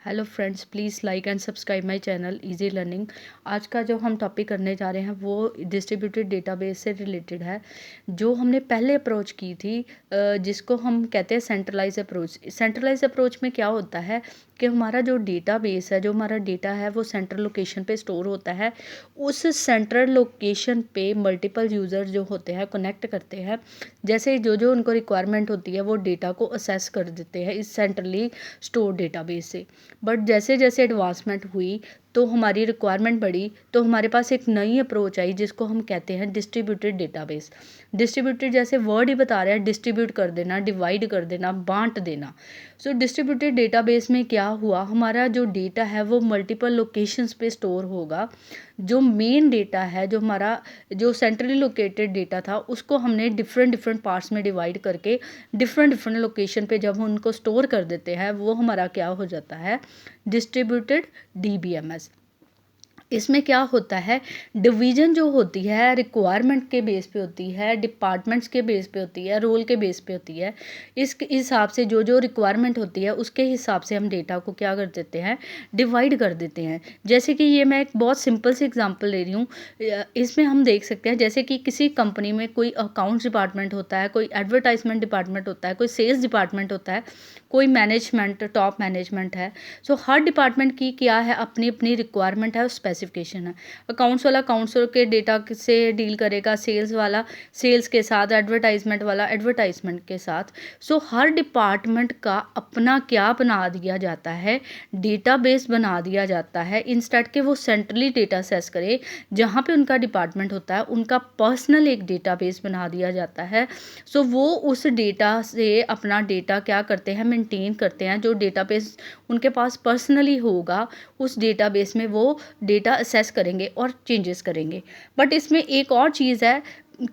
Hello friends, please like and subscribe my channel easy learning. आज का जो हम टॉपिक करने जा रहे हैं वो डिस्ट्रीब्यूटेड डेटाबेस से रिलेटेड है। जो हमने पहले अप्रोच की थी, जिसको हम कहते हैं सेंट्रलाइज अप्रोच। सेंट्रलाइज अप्रोच में क्या होता है कि हमारा जो डेटाबेस है, जो हमारा डेटा है वो सेंट्रल लोकेशन पे स्टोर होता है। उस सेंट्रल लोकेशन पे मल्टीपल यूज़र जो होते हैं कनेक्ट करते हैं। जैसे जो जो उनको रिक्वायरमेंट होती है वो डेटा को असेस कर देते हैं इस सेंट्रली स्टोर डेटाबेस से। बट जैसे जैसे एडवांसमेंट हुई तो हमारी रिक्वायरमेंट बढ़ी, तो हमारे पास एक नई अप्रोच आई जिसको हम कहते हैं डिस्ट्रीब्यूटेड डेटाबेस। डिस्ट्रीब्यूटेड जैसे वर्ड ही बता रहा है, डिस्ट्रीब्यूट कर देना, डिवाइड कर देना, बांट देना। सो डिस्ट्रीब्यूटेड डेटाबेस में क्या हुआ, हमारा जो डेटा है वो मल्टीपल लोकेशंस पे स्टोर होगा। जो मेन डेटा है, जो हमारा जो सेंट्रली लोकेटेड डेटा था, उसको हमने डिफरेंट डिफरेंट पार्ट्स में डिवाइड करके डिफरेंट डिफरेंट लोकेशन पे जब हम उनको स्टोर कर देते हैं, वो हमारा क्या हो जाता है, डिस्ट्रीब्यूटेड डीबीएमएस। इसमें क्या होता है, डिवीज़न जो होती है रिक्वायरमेंट के बेस पे होती है, डिपार्टमेंट्स के बेस पे होती है, रोल के बेस पे होती है। इस हिसाब से जो जो रिक्वायरमेंट होती है उसके हिसाब से हम डेटा को क्या कर देते हैं, डिवाइड कर देते हैं। जैसे कि ये मैं एक बहुत सिंपल सी एग्जांपल ले रही हूँ। इसमें हम देख सकते हैं जैसे कि किसी कंपनी में कोई अकाउंट्स डिपार्टमेंट होता है, कोई एडवर्टाइजमेंट डिपार्टमेंट होता है, कोई सेल्स डिपार्टमेंट होता है, कोई मैनेजमेंट, टॉप मैनेजमेंट है। सो हर डिपार्टमेंट की क्या है, अपनी अपनी रिक्वायरमेंट है और स्पेसिफिकेशन है। अकाउंट्स वाला अकाउंट्स के डेटा से डील करेगा, सेल्स वाला सेल्स के साथ, एडवर्टाइजमेंट वाला एडवर्टाइजमेंट के साथ। सो हर डिपार्टमेंट का अपना क्या बना दिया जाता है, डेटाबेस बना दिया जाता है। इंस्टेड के वो सेंट्रली डेटा सेस करे, जहाँ पे उनका डिपार्टमेंट होता है उनका पर्सनल एक डेटाबेस बना दिया जाता है। सो वो उस डेटा से अपना डेटा क्या करते हैं, मेंटेन करते हैं। जो डेटाबेस उनके पास पर्सनली होगा, उस डेटाबेस में वो डेटा असेस करेंगे और चेंजेस करेंगे। बट इसमें एक और चीज़ है,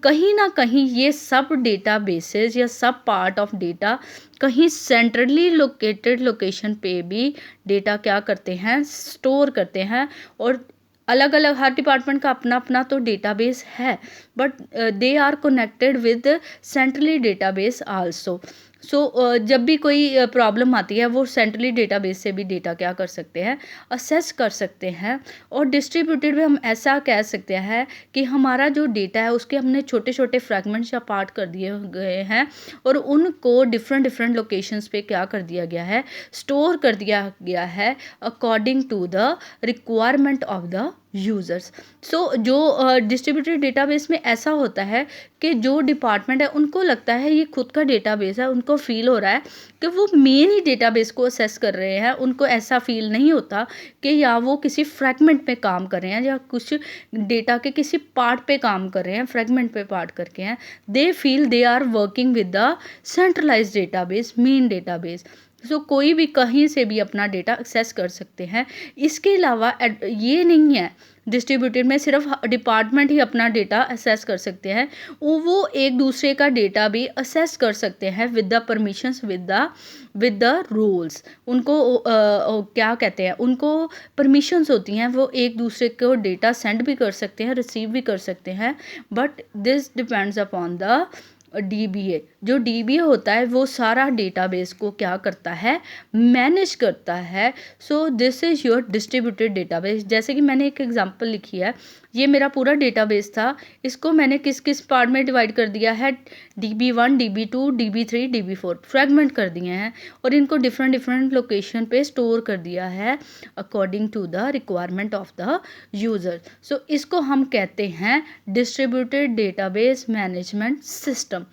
कहीं ना कहीं ये सब डेटाबेसेस या सब पार्ट ऑफ डेटा कहीं सेंट्रली लोकेटेड लोकेशन पे भी डेटा क्या करते हैं, स्टोर करते हैं। और अलग अलग हर डिपार्टमेंट का अपना अपना तो डेटाबेस है, but they are connected with centrally database also. So जब भी कोई प्रॉब्लम आती है वो सेंट्रली डेटाबेस से भी डेटा क्या कर सकते हैं, असेस कर सकते हैं। और डिस्ट्रीब्यूटेड में हम ऐसा कह सकते हैं कि हमारा जो डेटा है उसके हमने छोटे छोटे फ्रैगमेंट्स या पार्ट कर दिए गए हैं और उनको डिफरेंट डिफरेंट लोकेशंस पे क्या कर दिया गया है, स्टोर कर दिया गया है according to the requirement of the users. So जो डिस्ट्रीब्यूटेड डेटाबेस में ऐसा होता है कि जो डिपार्टमेंट है उनको लगता है ये खुद का डेटाबेस है, उनको फील हो रहा है कि वो मेन ही डेटाबेस को असेस कर रहे हैं। उनको ऐसा फील नहीं होता कि या वो किसी फ्रैगमेंट पे काम कर रहे हैं या कुछ डेटा के किसी पार्ट पे काम कर रहे हैं, फ्रैगमेंट पे पार्ट करके हैं। They feel they are working with the centralise database, main database. So कोई भी कहीं से भी अपना डेटा एक्सेस कर सकते हैं। इसके अलावा ये नहीं है डिस्ट्रीब्यूटेड में सिर्फ डिपार्टमेंट ही अपना डेटा असेस कर सकते हैं, वो एक दूसरे का डेटा भी असेस कर सकते हैं with the permissions, with the rules. उनको क्या कहते हैं, उनको परमिशंस होती हैं, वो एक दूसरे को डेटा सेंड भी कर सकते हैं, रिसीव भी कर सकते हैं। But this depends upon the dBA. जो डीबीए होता है वो सारा डेटाबेस को क्या करता है, मैनेज करता है। So this is your distributed database. जैसे कि मैंने एक एग्जांपल लिखी है, ये मेरा पूरा डेटाबेस था, इसको मैंने किस किस पार्ट में डिवाइड कर दिया है, DB1, DB2, DB3, DB4 fragment कर दिए हैं और इनको डिफरेंट डिफरेंट लोकेशन पे स्टोर कर दिया है according to the requirement of the user. So इसको हम कहते हैं distributed database management system.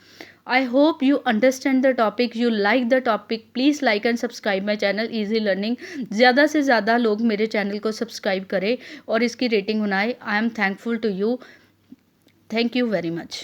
I hope you understand the topic, you like the topic. Please like and subscribe my channel easy learning. ज़्यादा से ज़्यादा लोग मेरे चैनल को सब्सक्राइब करें और इसकी रेटिंग बनाएं। I am thankful to you. Thank you very much.